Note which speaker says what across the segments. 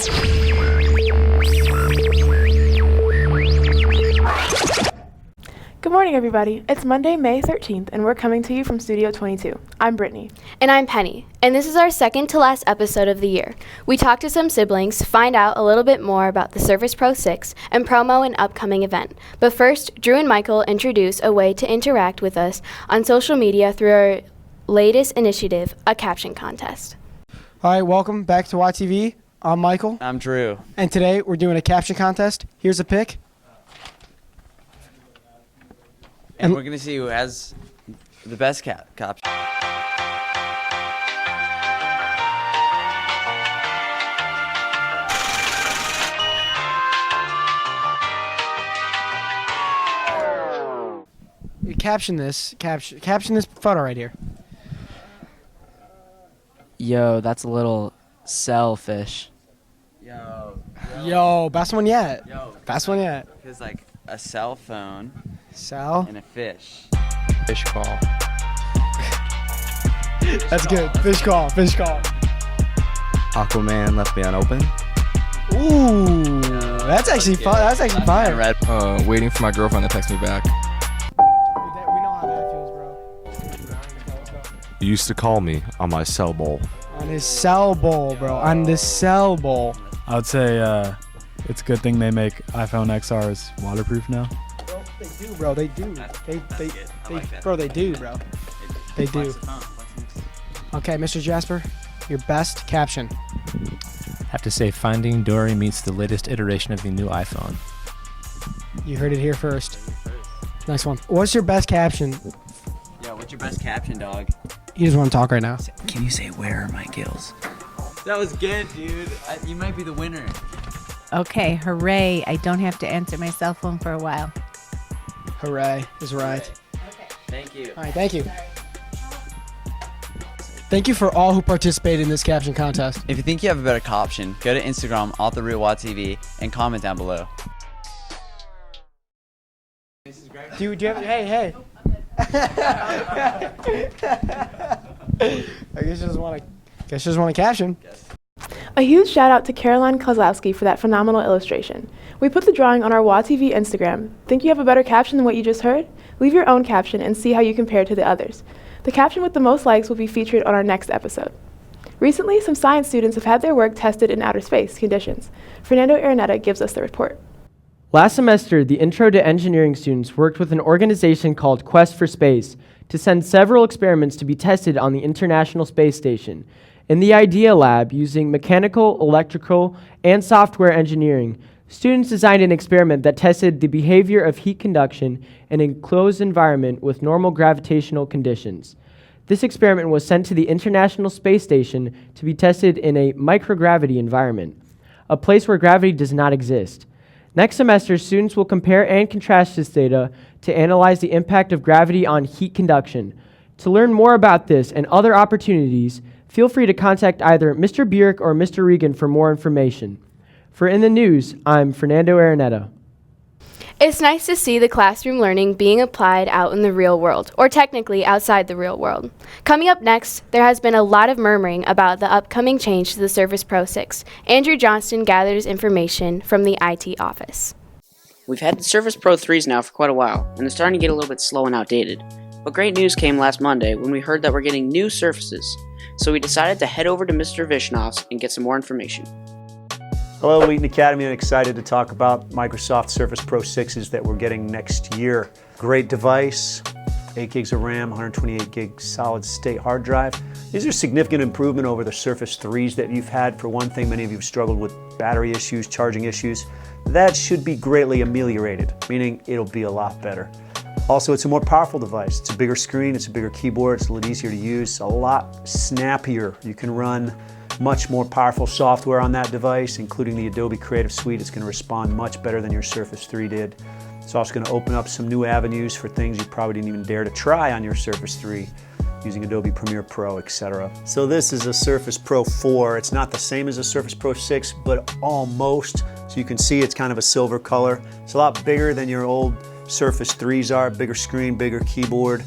Speaker 1: Good morning, everybody. It's Monday, May 13th, and we're coming to you from Studio 22. I'm Brittany.
Speaker 2: And I'm Penny, and this is our second to last episode of the year. We talked to some siblings, find out a little bit more about the Surface Pro 6, and promo an upcoming event. But first, Drew and Michael introduce a way to interact with us on social media through our latest initiative, a caption contest.
Speaker 3: All right, welcome back to WAtv. I'm Michael.
Speaker 4: I'm Drew.
Speaker 3: And today we're doing a caption contest. Here's a pick.
Speaker 4: And we're going to see who has the best caption.
Speaker 3: You caption this photo right here.
Speaker 5: Yo, that's a little selfish.
Speaker 3: Yo, best one yet. Best one yet.
Speaker 4: Because like a cell phone and a fish.
Speaker 6: Fish call.
Speaker 3: That's good. Fish call.
Speaker 6: Aquaman left me unopened.
Speaker 3: Ooh, that's actually fun. That's actually fun.
Speaker 4: Red.
Speaker 6: Waiting for my girlfriend to text me back.
Speaker 3: We know how that feels, bro.
Speaker 7: He used to call me on my cell bowl.
Speaker 3: On his cell bowl, bro. On the cell bowl.
Speaker 8: I would say it's a good thing they make iPhone XRs waterproof now.
Speaker 3: They do, bro. They do. Bro, they do, bro. They do. Okay, Mr. Jasper, your best caption.
Speaker 9: Have to say Finding Dory meets the latest iteration of the new iPhone.
Speaker 3: You heard it here first. Nice one. What's your best caption?
Speaker 4: Yo, what's your best caption, dog?
Speaker 3: You just want to talk right now.
Speaker 4: Can you say, where are my gills? That was good, dude. You might be the winner.
Speaker 10: Okay, hooray. I don't have to answer my cell phone for a while.
Speaker 3: Hooray is right.
Speaker 10: Okay.
Speaker 4: Thank you.
Speaker 3: All right, thank you. Thank you for all who participated in this caption contest.
Speaker 4: If you think you have a better caption, go to Instagram, WAtv, and comment down below.
Speaker 3: Do you have, hey. I guess you just want to caption.
Speaker 1: A huge shout out to Caroline Kozlowski for that phenomenal illustration. We put the drawing on our WATv Instagram. Think you have a better caption than what you just heard? Leave your own caption and see how you compare to the others. The caption with the most likes will be featured on our next episode. Recently, some science students have had their work tested in outer space conditions. Fernando Araneta gives us the report.
Speaker 11: Last semester, the Intro to Engineering students worked with an organization called Quest for Space to send several experiments to be tested on the International Space Station. In the IDEA lab, using mechanical, electrical, and software engineering, students designed an experiment that tested the behavior of heat conduction in an enclosed environment with normal gravitational conditions. This experiment was sent to the International Space Station to be tested in a microgravity environment, a place where gravity does not exist. Next semester, students will compare and contrast this data to analyze the impact of gravity on heat conduction. To learn more about this and other opportunities, feel free to contact either Mr. Burek or Mr. Regan for more information. For In the News, I'm Fernando Araneta.
Speaker 2: It's nice to see the classroom learning being applied out in the real world, or technically outside the real world. Coming up next, there has been a lot of murmuring about the upcoming change to the Surface Pro 6. Andrew Johnston gathers information from the IT office.
Speaker 12: We've had the Surface Pro 3s now for quite a while, and they're starting to get a little bit slow and outdated. But great news came last Monday when we heard that we're getting new Surfaces. So we decided to head over to Mr. Vishnov's and get some more information.
Speaker 13: Hello, Wheaton Academy. I'm excited to talk about Microsoft Surface Pro 6s that we're getting next year. Great device, 8 gigs of RAM, 128 gig solid state hard drive. These are significant improvement over the Surface 3s that you've had. For one thing, many of you have struggled with battery issues, charging issues. That should be greatly ameliorated, meaning it'll be a lot better. Also, it's a more powerful device. It's a bigger screen, it's a bigger keyboard, it's a little easier to use, a lot snappier. You can run much more powerful software on that device, including the Adobe Creative Suite. It's going to respond much better than your Surface 3 did. It's also going to open up some new avenues for things you probably didn't even dare to try on your Surface 3, using Adobe Premiere Pro, etc. So this is a Surface Pro 4. It's not the same as a Surface Pro 6, but almost. So you can see it's kind of a silver color. It's a lot bigger than your old Surface 3s are, bigger screen, bigger keyboard.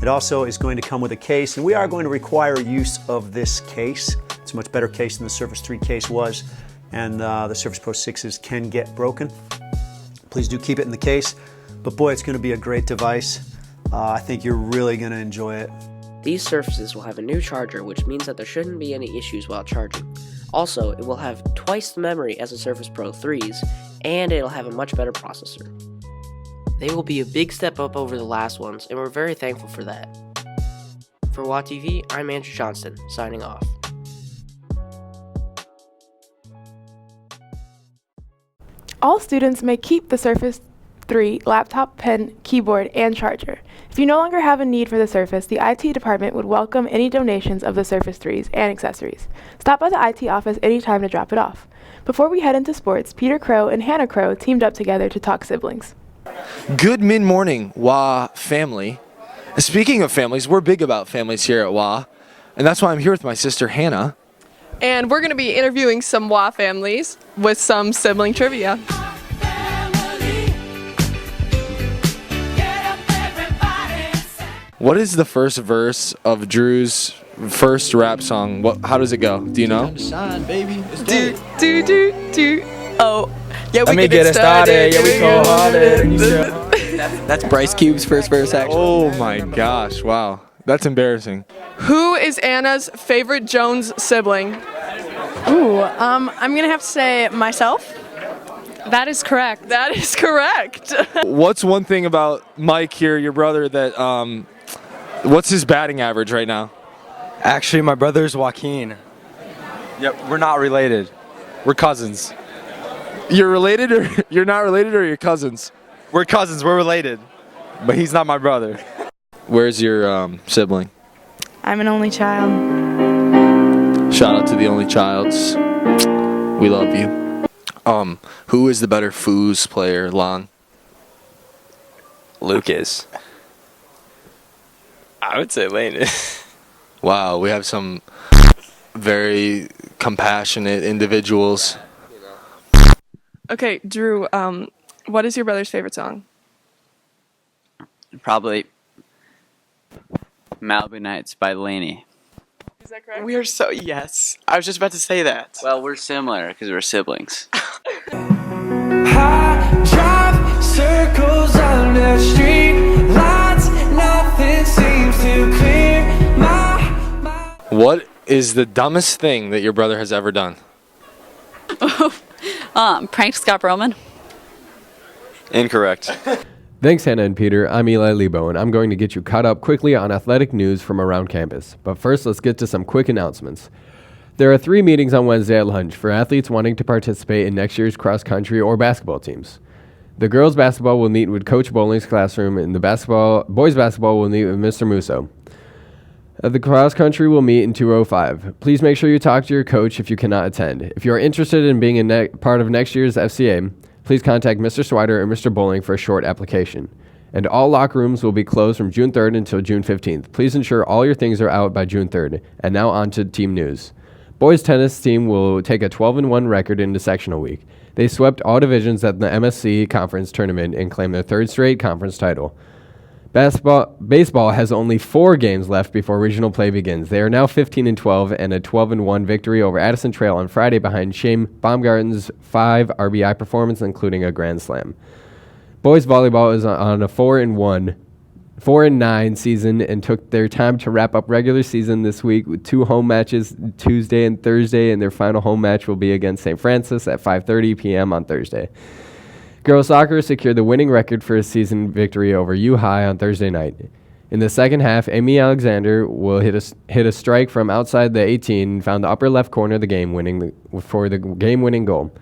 Speaker 13: It also is going to come with a case, and we are going to require use of this case. It's a much better case than the Surface 3 case was. and the Surface Pro 6s can get broken. Please do keep it in the case. But boy, it's going to be a great device. I think you're really going to enjoy it.
Speaker 12: These Surfaces will have a new charger, which means that there shouldn't be any issues while charging. Also, it will have twice the memory as the Surface Pro 3s, and it'll have a much better processor. They will be a big step up over the last ones, and we're very thankful for that. For WAtv, I'm Andrew Johnston, signing off.
Speaker 1: All students may keep the Surface 3 laptop, pen, keyboard, and charger. If you no longer have a need for the Surface, the IT department would welcome any donations of the Surface 3s and accessories. Stop by the IT office anytime to drop it off. Before we head into sports, Peter Crow and Hannah Crow teamed up together to talk siblings.
Speaker 14: Good mid-morning, WA family. Speaking of families, we're big about families here at WA, and that's why I'm here with my sister Hannah.
Speaker 15: And we're going to be interviewing some WA families with some sibling trivia.
Speaker 14: What is the first verse of Drew's first rap song? How does it go? Do you know?
Speaker 15: Oh, yeah,
Speaker 4: Let me get it started. Yeah, we go harder.
Speaker 5: That's Bryce Cube's first verse, actually.
Speaker 14: Oh my gosh, wow. That's embarrassing.
Speaker 15: Who is Anna's favorite Jones sibling?
Speaker 16: Ooh, I'm going to have to say myself.
Speaker 15: That is correct. That is correct.
Speaker 14: What's one thing about Mike here, your brother, that, what's his batting average right now?
Speaker 4: Actually, my brother's Joaquin. Yep, we're not related. We're cousins.
Speaker 14: You're related or you're not related, or you're cousins?
Speaker 4: We're cousins, we're related. But he's not my brother.
Speaker 14: Where's your sibling?
Speaker 16: I'm an only child.
Speaker 14: Shout out to the only childs. We love you. Who is the better foos player, Lon?
Speaker 4: Lucas. I would say Lane.
Speaker 14: Wow, we have some very compassionate individuals.
Speaker 15: Okay, Drew, what is your brother's favorite song?
Speaker 5: Probably Malibu Nights by Laney.
Speaker 15: Is that correct?
Speaker 4: We are so, yes. I was just about to say that.
Speaker 5: Well, we're similar because we're siblings.
Speaker 17: I drive circles on the street lights, nothing seems to clear my.
Speaker 14: What is the dumbest thing that your brother has ever done?
Speaker 16: Pranked Scott Roman.
Speaker 4: Incorrect.
Speaker 11: Thanks, Hannah and Peter. I'm Eli Lebo, and I'm going to get you caught up quickly on athletic news from around campus. But first, let's get to some quick announcements. There are 3 meetings on Wednesday at lunch for athletes wanting to participate in next year's cross-country or basketball teams. The girls' basketball will meet with Coach Bowling's classroom, and the boys' basketball will meet with Mr. Musso. The cross-country will meet in 205. Please make sure you talk to your coach if you cannot attend. If you are interested in being a part of next year's FCA, please contact Mr. Swider or Mr. Bowling for a short application. And all locker rooms will be closed from June 3rd until June 15th. Please ensure all your things are out by June 3rd. And now on to team news. Boys tennis team will take a 12-1 record into sectional week. They swept all divisions at the MSC conference tournament and claimed their 3rd straight conference title. Baseball has only 4 games left before regional play begins. They are now 15-12 and a 12-1 victory over Addison Trail on Friday behind Shane Baumgarten's 5 RBI performance, including a grand slam. Boys volleyball is on a 4-9 season and took their time to wrap up regular season this week with 2 home matches Tuesday and Thursday, and their final home match will be against St. Francis at 5:30 p.m. on Thursday. Girls soccer secured the winning record for a season victory over U High on Thursday night. In the second half, Amy Alexander will hit a strike from outside the 18 and found the upper left corner of the game for the game-winning goal.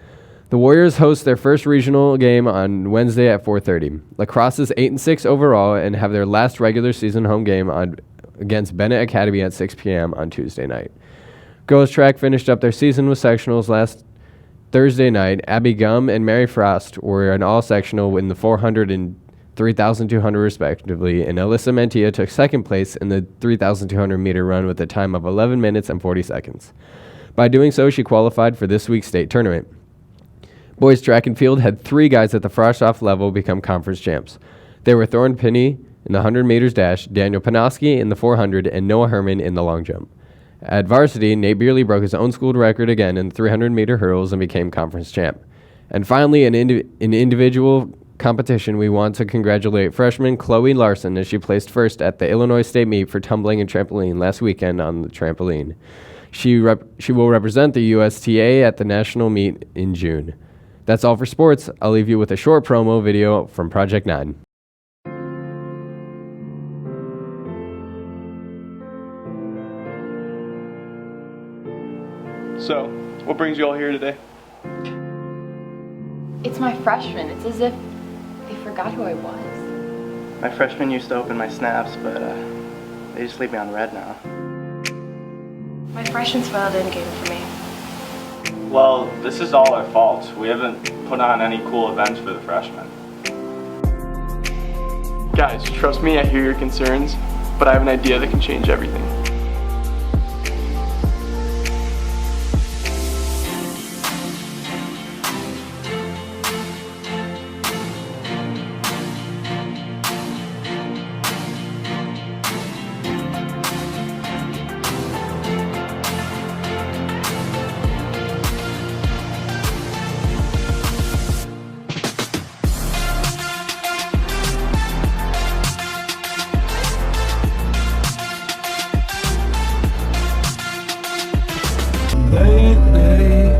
Speaker 11: The Warriors host their first regional game on Wednesday at 4:30. Lacrosse is 8-6 overall and have their last regular season home game against Bennett Academy at 6 p.m. on Tuesday night. Girls track finished up their season with sectionals last Thursday night. Abby Gum and Mary Frost were an all-sectional in the 400 and 3,200 respectively, and Alyssa Mantia took second place in the 3,200 meter run with a time of 11 minutes and 40 seconds. By doing so, she qualified for this week's state tournament. Boys track and field had 3 guys at the frosh-off level become conference champs. They were Thorne Pinney in the 100 meters dash, Daniel Panoski in the 400, and Noah Herman in the long jump. At varsity, Nate Beerley broke his own school record again in 300-meter hurdles and became conference champ. And finally, in individual competition, we want to congratulate freshman Chloe Larson as she placed first at the Illinois State meet for tumbling and trampoline last weekend on the trampoline. She will represent the USTA at the national meet in June. That's all for sports. I'll leave you with a short promo video from Project 9.
Speaker 18: So, what brings you all here today?
Speaker 19: It's my freshmen. It's as if they forgot who I was.
Speaker 18: My freshmen used to open my snaps, but they just leave me on red now.
Speaker 19: My freshmen spoiled in game for me.
Speaker 20: Well, this is all our fault. We haven't put on any cool events for the freshmen.
Speaker 18: Guys, trust me, I hear your concerns, but I have an idea that can change everything.
Speaker 17: Lately,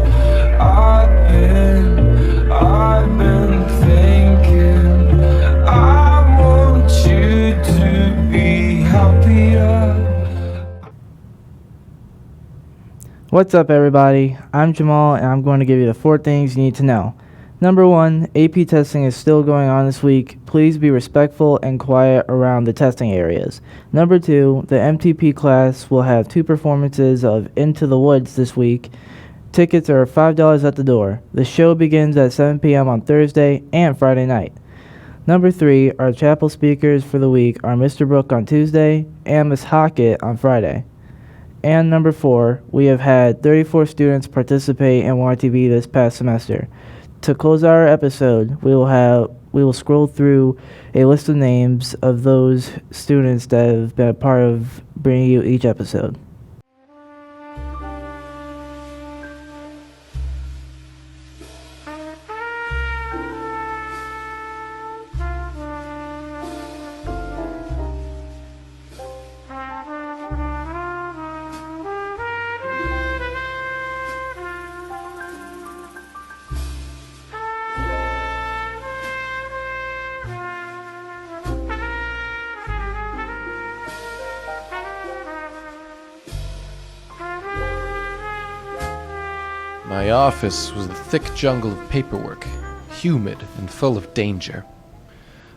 Speaker 17: I've been thinking I want you to be happier.
Speaker 21: What's up, everybody? I'm Jamal, and I'm going to give you the 4 things you need to know. Number 1, AP testing is still going on this week. Please be respectful and quiet around the testing areas. Number 2, the MTP class will have 2 performances of Into the Woods this week. Tickets are $5 at the door. The show begins at 7 p.m. on Thursday and Friday night. Number 3, our chapel speakers for the week are Mr. Brook on Tuesday and Ms. Hockett on Friday. And number 4, we have had 34 students participate in WAtv this past semester. To close our episode, we will scroll through a list of names of those students that have been a part of bringing you each episode.
Speaker 9: My office was a thick jungle of paperwork, humid and full of danger.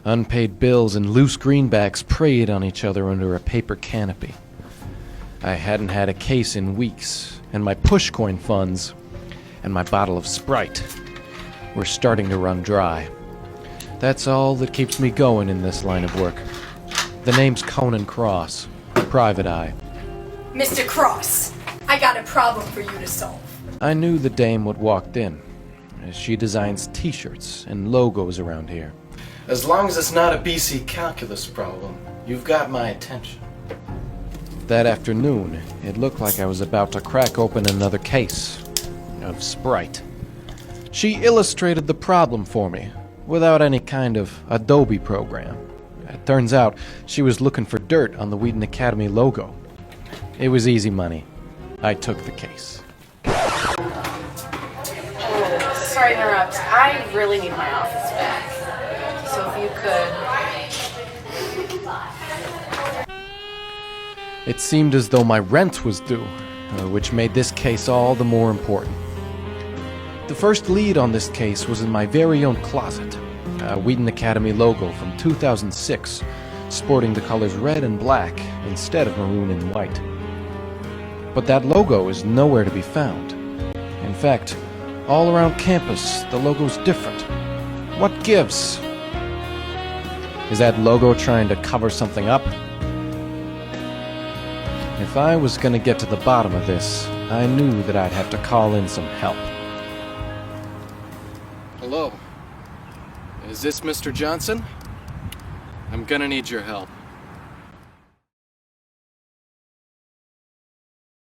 Speaker 9: Unpaid bills and loose greenbacks preyed on each other under a paper canopy. I hadn't had a case in weeks, and my pushcoin funds and my bottle of Sprite were starting to run dry. That's all that keeps me going in this line of work. The name's Conan Cross, Private Eye.
Speaker 22: Mr. Cross, I got a problem for you to solve.
Speaker 9: I knew the dame what walked in, as she designs t-shirts and logos around here. As long as it's not a BC calculus problem, you've got my attention. That afternoon, it looked like I was about to crack open another case of Sprite. She illustrated the problem for me, without any kind of Adobe program. It turns out she was looking for dirt on the Wheaton Academy logo. It was easy money. I took the case.
Speaker 22: Sorry to interrupt. I really need my office back. So if you could...
Speaker 9: It seemed as though my rent was due, which made this case all the more important. The first lead on this case was in my very own closet, a Wheaton Academy logo from 2006, sporting the colors red and black instead of maroon and white. But that logo is nowhere to be found. In fact, all around campus, the logo's different. What gives? Is that logo trying to cover something up? If I was going to get to the bottom of this, I knew that I'd have to call in some help. Hello? Is this Mr. Johnson? I'm gonna need your help.